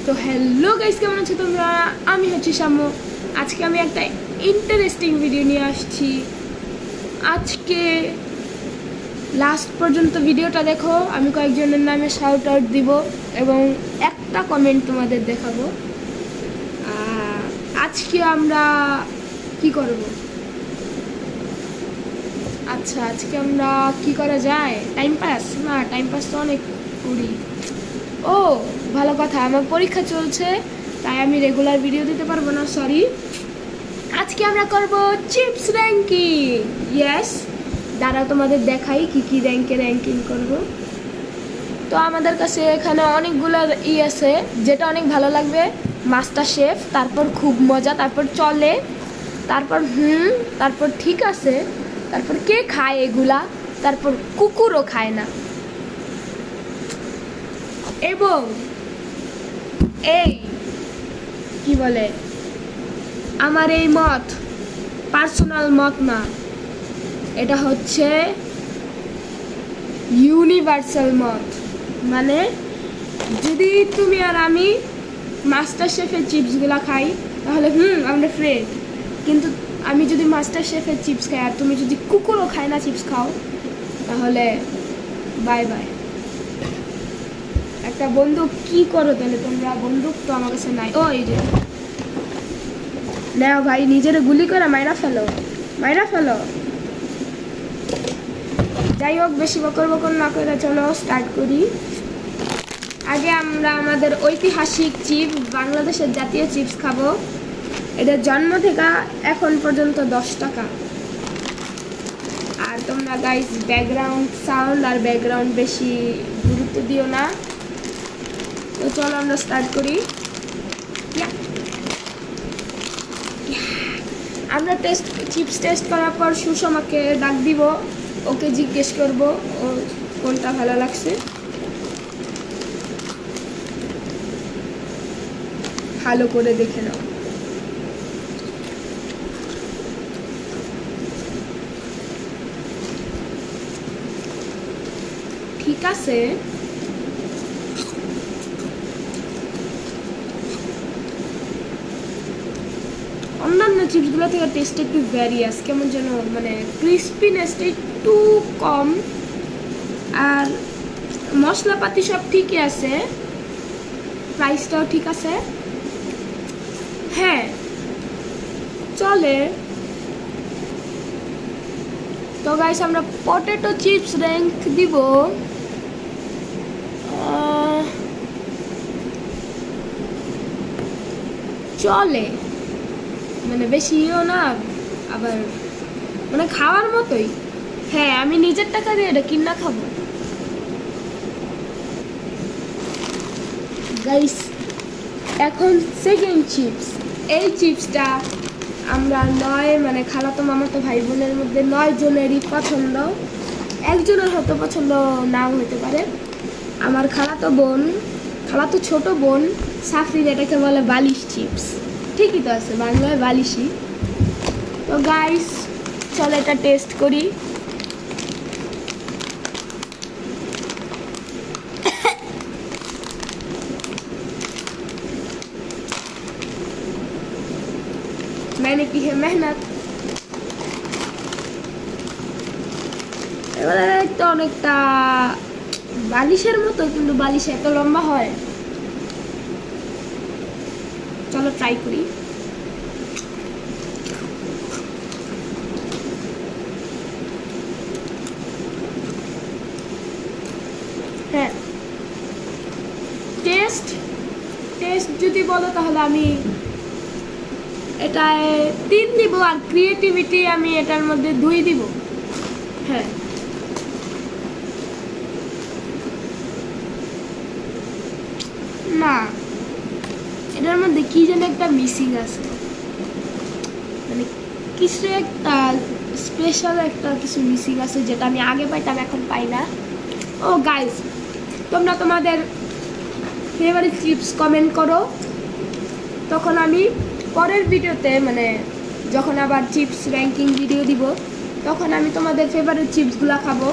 তো hello guys, কেমন আছো তোমরা? আমি হচ্ছি শাম্য। আজকে আমি একটা ইন্টারেস্টিং ভিডিও নিয়ে আসছি। আজকে লাস্ট পর্যন্ত ভিডিওটা দেখো। আমি কয়েকজনের নামে শাউট আউট দিব এবং একটা কমেন্ট তোমাদের দেখাবো। আজকে আমরা কি করব? আচ্ছা, আজকে আমরা কি করা যায়? Time pass? না, টাইম পাস তো অনেক করি। ও ভালো কথা, আমার পরীক্ষা চলছে, তাই আমি রেগুলার ভিডিও দিতে পারবো না, সরি। আজকে আমরা করব চিপস র্যাঙ্কিং। ইয়েস, দাঁড়াও তোমাদের দেখাই কি কি র্যাঙ্কিং করব। তো আমাদের কাছে এখানে অনেকগুলো আছে, যেটা অনেক ভালো লাগবে। মাস্টার শেফ, তারপর খুব মজা, তারপর চলে, তারপর তারপর ঠিক আছে, তারপর কে খায় এগুলা, তারপর কুকুরও খায় না। এবং এই কি বলে, আমার এই মত পার্সোনাল মত না, এটা হচ্ছে ইউনিভার্সাল মত। মানে যদি তুমি আর আমি মাস্টার শেফের চিপসগুলা খাই তাহলে আমরা ফ্রেন্ড, কিন্তু আমি যদি মাস্টার শেফের চিপস খাই আর তুমি যদি কুকুরও খাই না চিপস খাও, তাহলে বাই বাই। একটা বন্দুক কি করো তাহলে তোমরা? বন্দুক তো আমার কাছে নাই। ও এই যে নাও ভাই, নিজের গুলি করে মাইরা ফেলো। যাই হোক, বেশি বকর না করে চলো স্টার্ট করি। আগে আমরা আমাদের ঐতিহাসিক চিপস, বাংলাদেশের জাতীয় চিপস খাবো। এটা জন্ম থেকে এখন পর্যন্ত 10 টাকা। আর তোমরা গাইস ব্যাকগ্রাউন্ড সাউন্ড আর ব্যাকগ্রাউন্ড বেশি গুরুত্ব দিও না। তো চলো আমরা স্টার্ট করি। আমরা চিপস টেস্ট করার পর সুষমাকে ডাক দিব, ওকে জিজ্ঞেস করব ও কোনটা ভালো লাগছে। ভালো করে দেখে নাও। ঠিক আছে, অন্যান্য চিপসগুলো থেকে টেস্ট একটু ভ্যারিয়াস, কেমন যেন মানে ক্রিস্পিনেসটা একটু কম, আর মশলাপাতি সব ঠিকই আছে, প্রাইসটাও ঠিক আছে, হ্যাঁ চলে। তো গাইস আমরা পটেটো চিপস র্যাঙ্ক দিব চলে, মানে বেশিও না আবার মানে খাওয়ার মতোই। হ্যাঁ, আমি নিজের টাকা দিয়ে এটা কিনা খাবো। গাইস এখন সেকেন্ড চিপস। এই চিপসটা আমরা 9 মানে খালাতো মামাতো ভাই বোনের মধ্যে 9 জনেরই পছন্দ। একজনের হয়তো পছন্দ নাও হতে পারে। আমার খালাতো ছোট বোন সাফরিন এটাকে বলে বালিশ চিপস। ঠিকই তো আছে, বাংলায় বালিশই। তো গাইস চলো এটা টেস্ট করি। मैंने की है मेहनत। এবারে তো অনেকটা বালিশের মতো, কিন্তু বালিশ এত লম্বা হয়। চলো ট্রাই করি। হ্যাঁ, টেস্ট যদি বলো তাহলে আমি এটায় 3 দিব, আর ক্রিয়েটিভিটি আমি এটার মধ্যে 2 দিব। হ্যাঁ, না এটার মধ্যে কি যেন একটা মিসিং আছে, মানে কিছু একটা স্পেশাল একটা কিছু মিসিং আছে, যেটা আমি আগে পাইতাম এখন পাই না। ও গাইস, তোমরা তোমাদের ফেভারিট চিপস কমেন্ট করো, তখন আমি পরের ভিডিওতে মানে যখন আবার চিপস র্যাঙ্কিং ভিডিও দিব তখন আমি তোমাদের ফেভারিট চিপসগুলো খাবো।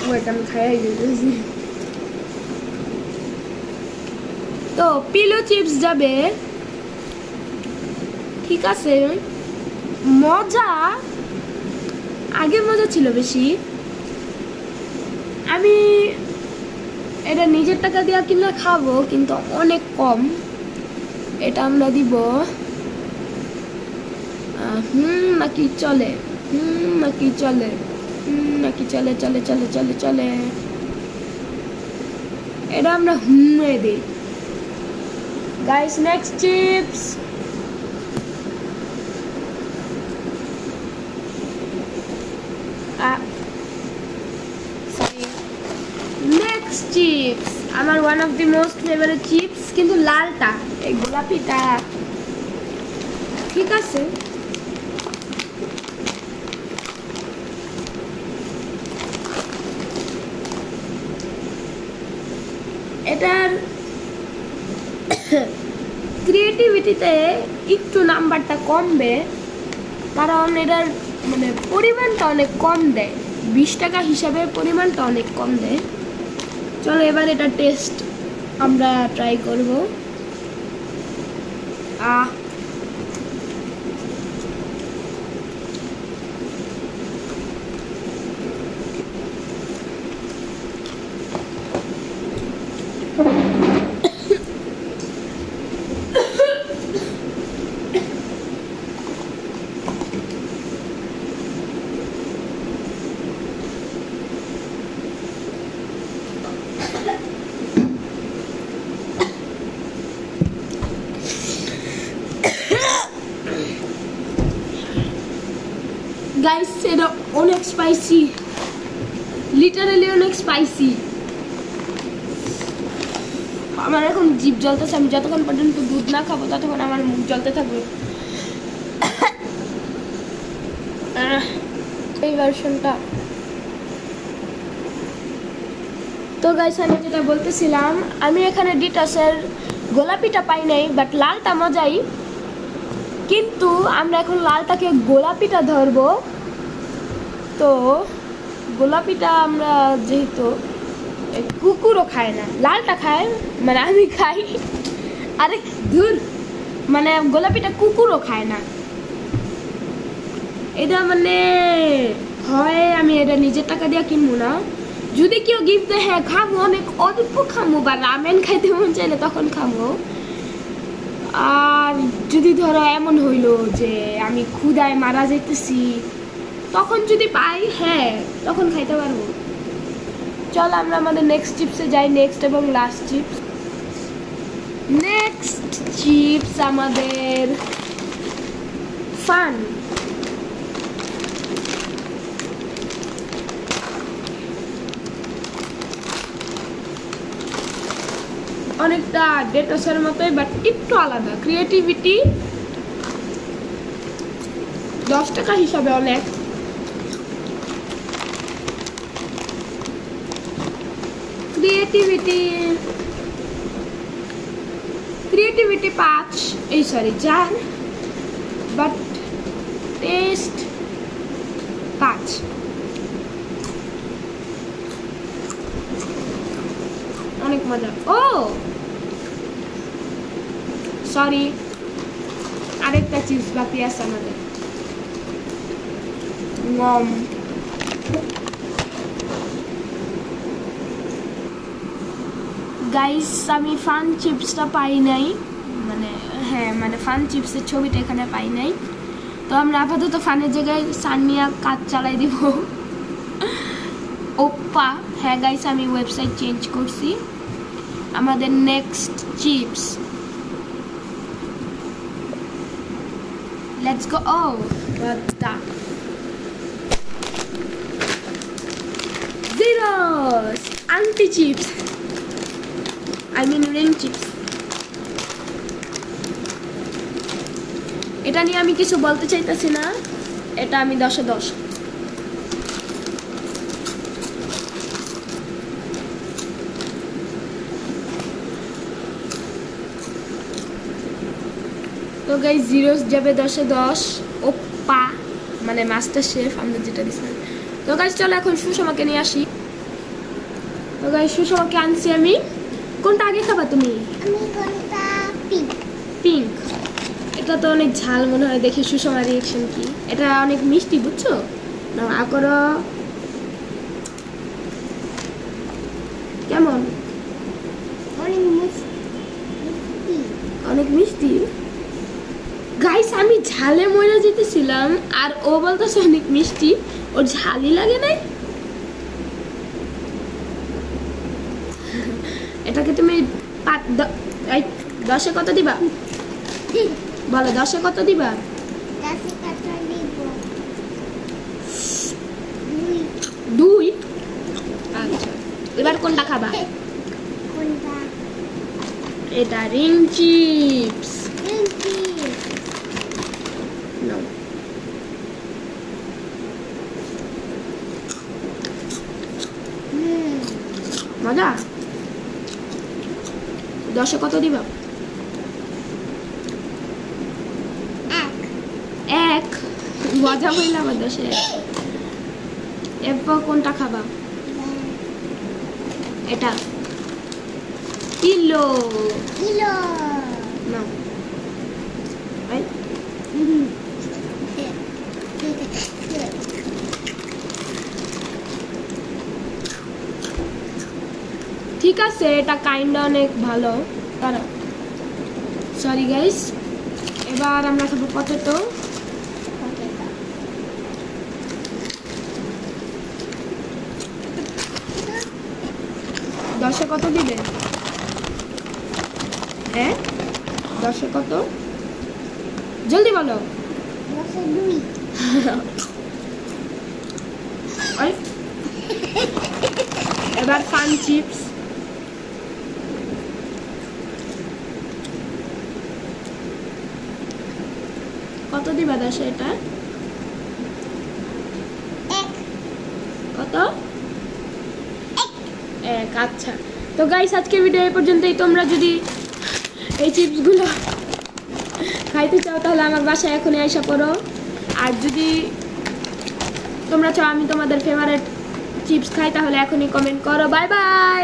ওয়েট, আমি খাইয়ে দিয়েছি। তো পিলো চিপস যাবে, ঠিক আছে। মজা আগের মজা ছিল বেশি। আমি এটা নিজের টাকা দিয়ে কিনে খাবো, কিন্তু অনেক কম। এটা আমরা দিব নাকি চলে, নাকি চলে, নাকি চলে চলে চলে চলে চলে, এটা আমরা দিই। Guys next chips, next chips আমার one of the most favourite chips, কিন্তু লালটা, এই গোলাপিটা, ঠিক আছে। এটার ক্রিয়েটিভিটিতে একটু নাম্বারটা কমবে, কারণ এটার মানে পরিমাণটা অনেক কম দেয়, 20 টাকা হিসাবে পরিমাণটা অনেক কম দেয়। চলো এবার এটা টেস্ট আমরা ট্রাই করব। গাইস এটা অনেক স্পাইসি, লিটারালি অনেক স্পাইসি। আমার এখন জিভ জ্বলতেছে, আমি যতক্ষণ পর্যন্ত দুধ না খাবো ততক্ষণ আমার মুখ জ্বলতে থাকবে। এই ভার্সনটা। তো গাইস আমি যেটা বলতেছিলাম, আমি এখানে ডিটাসের গোলাপিটা পাই নাই, বাট লালটা মজাই। কিন্তু আমরা এখন লালটাকে গোলাপিটা ধরবো। তো গোলাপিটা আমরা যেহেতু কুকুরও খায় না, লালটা খায়, মানে আমি খাই। আরে ধুর, মানে গোলাপিটা কুকুরও খায় না। এটা মানে হয় আমি এটা নিজের টাকা দিয়ে কিনবো না, যদি কেউ গিফট দেয় হ্যাঁ খাবো, অনেক অল্প খাবো, বা রামেন খাইতে মন চাইলে তখন খাবো। আর যদি ধরো এমন হইলো যে আমি ক্ষুধায় মারা যেতেছি, তখন যদি পাই হ্যাঁ তখন খাইতে পারবো। চল আমরা আমাদের নেক্সট চিপসে যাই, নেক্সট এবং লাস্ট চিপস। নেক্সট চিপস আমাদের ফান। অনেকটা ডেটোসের মতোই, বাট একটু আলাদা। ক্রিয়েটিভিটি 10 টাকা হিসাবে অনেক। ক্রিয়েটিভিটি 5, এই সরি 4, বাট টেস্ট 5। অনেক মজা। ও সরি, আরেকটা চিপস বাকি আছে আমাদের। গাইস আমি ফান চিপসটা পাই নাই, মানে হ্যাঁ মানে ফান চিপসের ছবিটা এখানে পাই নাই। তো আমরা আপাতত ফানের জায়গায় সানিয়া কাজ চালাই দিব। ওপ্পা, হ্যাঁ গাইস আমি ওয়েবসাইট চেঞ্জ করছি। আমাদের নেক্সট চিপস, লেটস গো। ও জিরোস আন্টি chips, I mean ring chips। এটা নিয়ে আমি কিছু বলতে চাইতেছি না, এটা আমি 10-এ 10। তো গাইস জিরোস যাবে 10-এ 10। ওপ্পা মানে মাস্টার শেফ আমরা যেটা দিছিলাম। তো গাইস চলো এখন সুষমাকে নিয়ে আসি। তো গাইস সুষমাকে আনছি আমি। কোনটা আগে খাবা তুমি? আমি কোনটা পিঙ্ক। পিঙ্ক। এটা তো অনেক ঝাল মনে হয়, দেখি সুষমার রিয়াকশন কি। এটা অনেক মিষ্টি বুঝছো না, করো। কেমন? অনেক মিষ্টি। অনেক মিষ্টি। গাইস আমি ঝালে মরে যেতেছিলাম আর ও বলতেছে অনেক মিষ্টি, ওর ঝালই লাগে নাই। এটাকে তুমি 10-এ কত দিবা বলো? 10-এ কত দিবা? 10-এ কত দিব? 2। আচ্ছা, এবার কোনটা খাবা? কোনটা? এটা রিং চিপস। নাও। মজা? 10-এ কত দিবা? 1। মজা হইল আমার 10-এ। এরপর কোনটা খাবা? এটা কিলো। নাও। ঠিক আছে, এটা কাইন্ডা অনেক ভালো। সরি গাইস, এবার আমরা খাবো পটেটো। 10-এ কত দিবে? 10-এ কত? জলদি বলো। 10-এ 2। এবার ফান চিপস। কত দিবা 10-এ এটা? 1। কত? 1। আচ্ছা, তো গাইস আজকে ভিডিও এই পর্যন্তই। তোমরা যদি এই চিপসগুলো খাইতে চাও তাহলে আমার বাসায় এখনই আইসা করো। আর যদি তোমরা চাও আমি তোমাদের ফেভারিট চিপস খাই তাহলে এখনই কমেন্ট করো। Bye bye.